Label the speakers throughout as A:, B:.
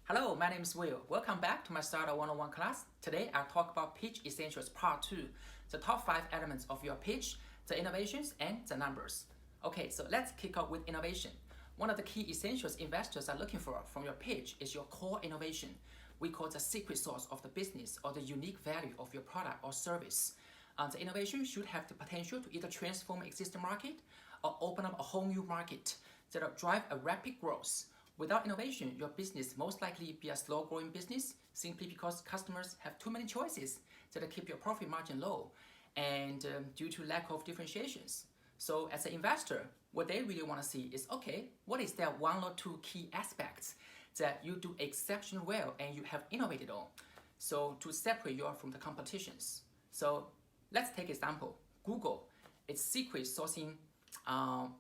A: Hello, my name is Will. Welcome back to my Starter 101 class. Today I'll talk about pitch essentials part 2, the top 5 elements of your pitch, the innovations and the numbers. Okay, so let's kick off with innovation. One of the key essentials investors are looking for from your pitch is your core innovation. We call it the secret sauce of the business or the unique value of your product or service. The innovation should have the potential to either transform existing market or open up a whole new market that will drive a rapid growth. Without innovation, your business most likely be a slow-growing business simply because customers have too many choices that keep your profit margin low and due to lack of differentiations. So as an investor, what they really want to see is, okay, what is that one or two key aspects that you do exceptionally well and you have innovated on, so to separate you from the competitions. So let's take example, Google, its secret sourcing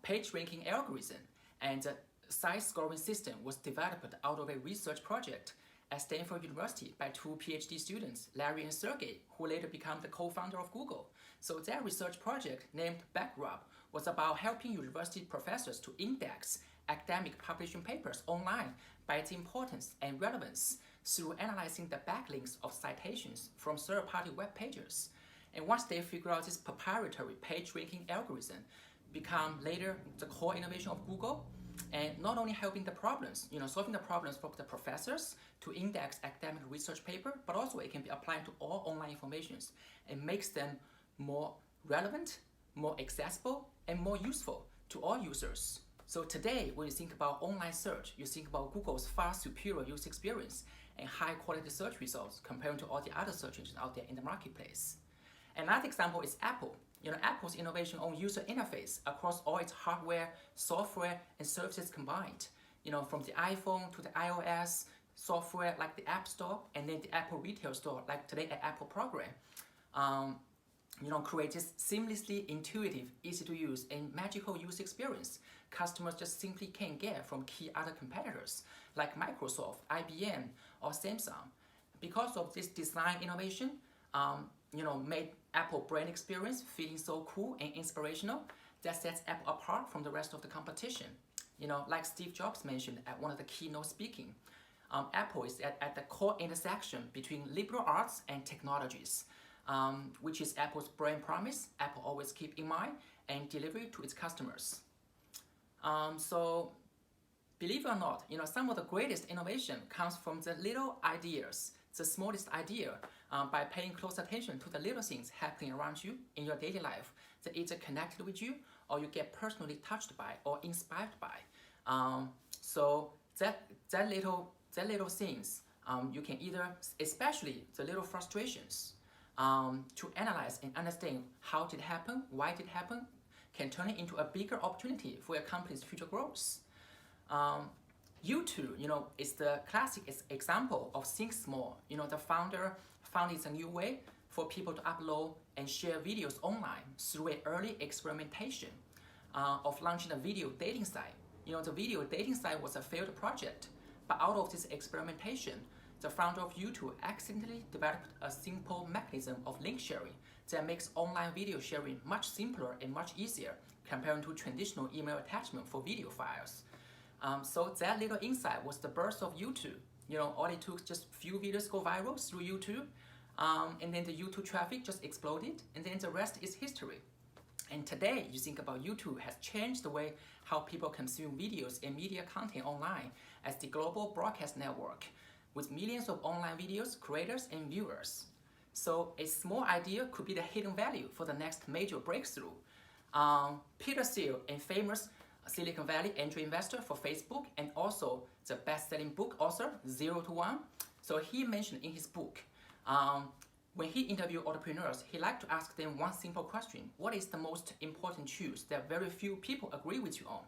A: page ranking algorithm and site scoring system was developed out of a research project at Stanford University by two PhD students, Larry and Sergey, who later became the co-founder of Google. So their research project, named Backrub, was about helping university professors to index academic publishing papers online by its importance and relevance through analyzing the backlinks of citations from third-party web pages. And once they figure out this proprietary page ranking algorithm, become later the core innovation of Google, and not only helping the problems, solving the problems for the professors to index academic research paper, but also it can be applied to all online informations and makes them more relevant, more accessible, and more useful to all users. So today, when you think about online search, you think about Google's far superior user experience and high quality search results compared to all the other search engines out there in the marketplace. Another example is Apple. Apple's innovation on user interface across all its hardware, software, and services combined. From the iPhone to the iOS software like the App Store, and then the Apple Retail Store like today at Apple Program. Create this seamlessly intuitive, easy to use, and magical user experience customers just simply can't get from key other competitors like Microsoft, IBM, or Samsung. Because of this design innovation, made Apple brand experience feeling so cool and inspirational that sets Apple apart from the rest of the competition. Like Steve Jobs mentioned at one of the keynote speaking, Apple is at the core intersection between liberal arts and technologies, which is Apple's brand promise Apple always keep in mind and deliver to its customers. So believe it or not, some of the greatest innovation comes from the little ideas, the smallest idea, by paying close attention to the little things happening around you in your daily life that either connected with you or you get personally touched by or inspired by. So that little things, you can either, especially the little frustrations, to analyze and understand how did it happen, why did it happen, can turn it into a bigger opportunity for your company's future growth. YouTube, is the classic example of think small. The founder found it's a new way for people to upload and share videos online through an early experimentation of launching a video dating site. The video dating site was a failed project, but out of this experimentation, the founder of YouTube accidentally developed a simple mechanism of link sharing that makes online video sharing much simpler and much easier compared to traditional email attachment for video files. So that little insight was the birth of YouTube. All it took just few videos go viral through YouTube, and then the YouTube traffic just exploded, and then the rest is history. And today, you think about YouTube has changed the way how people consume videos and media content online as the global broadcast network with millions of online videos, creators, and viewers. So a small idea could be the hidden value for the next major breakthrough. Peter Thiel, a famous Silicon Valley angel investor for Facebook and also the best-selling book author, 0 to 1. So he mentioned in his book, when he interviewed entrepreneurs, he liked to ask them one simple question: what is the most important truth that very few people agree with you on?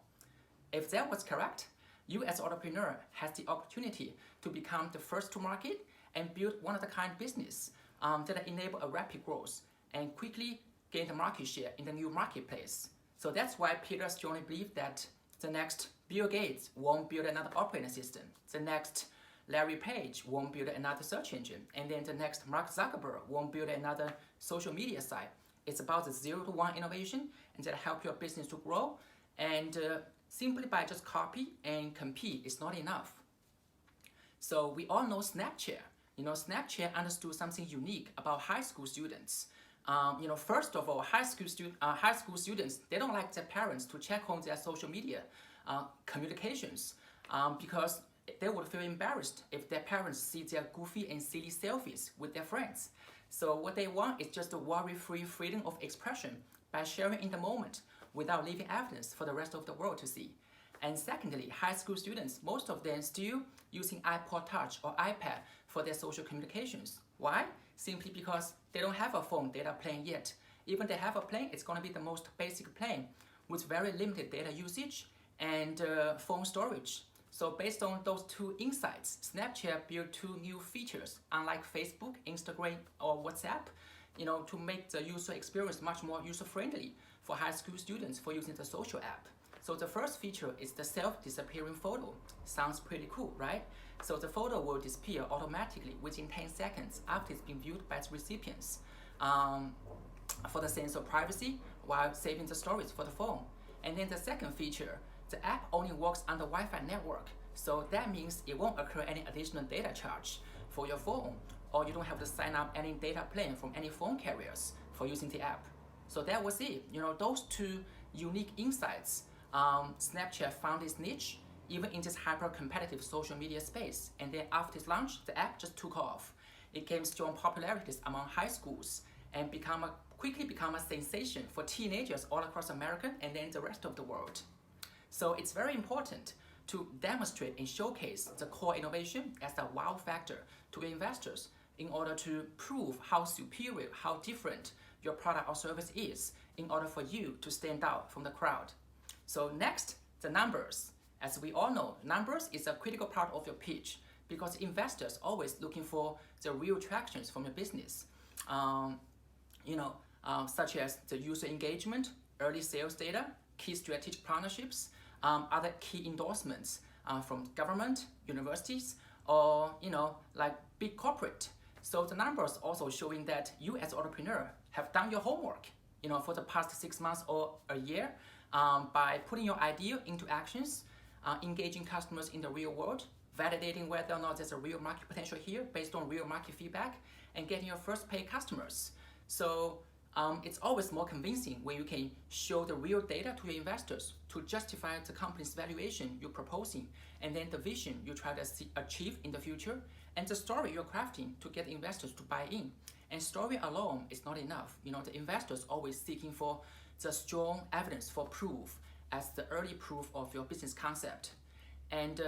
A: If that was correct, you as an entrepreneur has the opportunity to become the first to market and build one-of-a-kind business that enable a rapid growth and quickly gain the market share in the new marketplace. So that's why Peter strongly believes that the next Bill Gates won't build another operating system. The next Larry Page won't build another search engine. And then the next Mark Zuckerberg won't build another social media site. It's about the 0 to 1 innovation and that help your business to grow. And simply by just copy and compete is not enough. So we all know Snapchat. Snapchat understood something unique about high school students. First of all, high school students, they don't like their parents to check on their social media communications because they would feel embarrassed if their parents see their goofy and silly selfies with their friends. So what they want is just a worry-free freedom of expression by sharing in the moment without leaving evidence for the rest of the world to see. And secondly, high school students, most of them still using iPod Touch or iPad for their social communications. Why? Simply because they don't have a phone data plan yet. Even if they have a plan, it's going to be the most basic plan with very limited data usage and phone storage. So based on those two insights, Snapchat built two new features, unlike Facebook, Instagram, or WhatsApp, to make the user experience much more user-friendly for high school students for using the social app. So the first feature is the self-disappearing photo. Sounds pretty cool, right? So the photo will disappear automatically within 10 seconds after it's been viewed by its recipients for the sense of privacy while saving the stories for the phone. And then the second feature, the app only works on the Wi-Fi network. So that means it won't occur any additional data charge for your phone, or you don't have to sign up any data plan from any phone carriers for using the app. So that was it. Those two unique insights. Snapchat found its niche even in this hyper-competitive social media space. And then after its launch, the app just took off. It gained strong popularity among high schools and quickly become a sensation for teenagers all across America and then the rest of the world. So it's very important to demonstrate and showcase the core innovation as a wow factor to investors in order to prove how superior, how different your product or service is in order for you to stand out from the crowd. So next, the numbers. As we all know, numbers is a critical part of your pitch because investors always looking for the real tractions from your business. Such as the user engagement, early sales data, key strategic partnerships, other key endorsements from government, universities, or like big corporate. So the numbers also showing that you as an entrepreneur have done your homework, for the past 6 months or a year, by putting your idea into actions, engaging customers in the real world, validating whether or not there's a real market potential here based on real market feedback, and getting your first paid customers. So it's always more convincing when you can show the real data to your investors to justify the company's valuation you're proposing, and then the vision you try to achieve in the future, and the story you're crafting to get investors to buy in. And story alone is not enough. The investors always seeking for the strong evidence for proof as the early proof of your business concept. And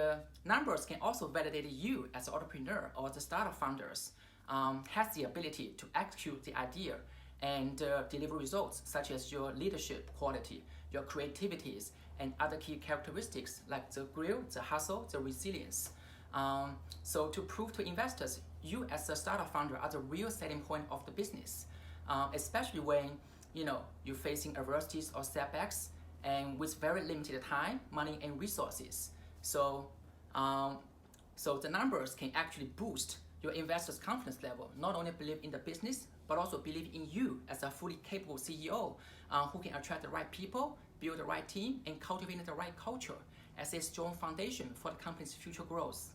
A: numbers can also validate you as an entrepreneur or the startup founders has the ability to execute the idea and deliver results such as your leadership quality, your creativities, and other key characteristics like the grit, the hustle, the resilience. So to prove to investors, you as a startup founder are the real selling point of the business, especially when you're facing adversities or setbacks and with very limited time, money, and resources. So the numbers can actually boost your investors' confidence level, not only believe in the business, but also believe in you as a fully capable CEO who can attract the right people, build the right team, and cultivate the right culture as a strong foundation for the company's future growth.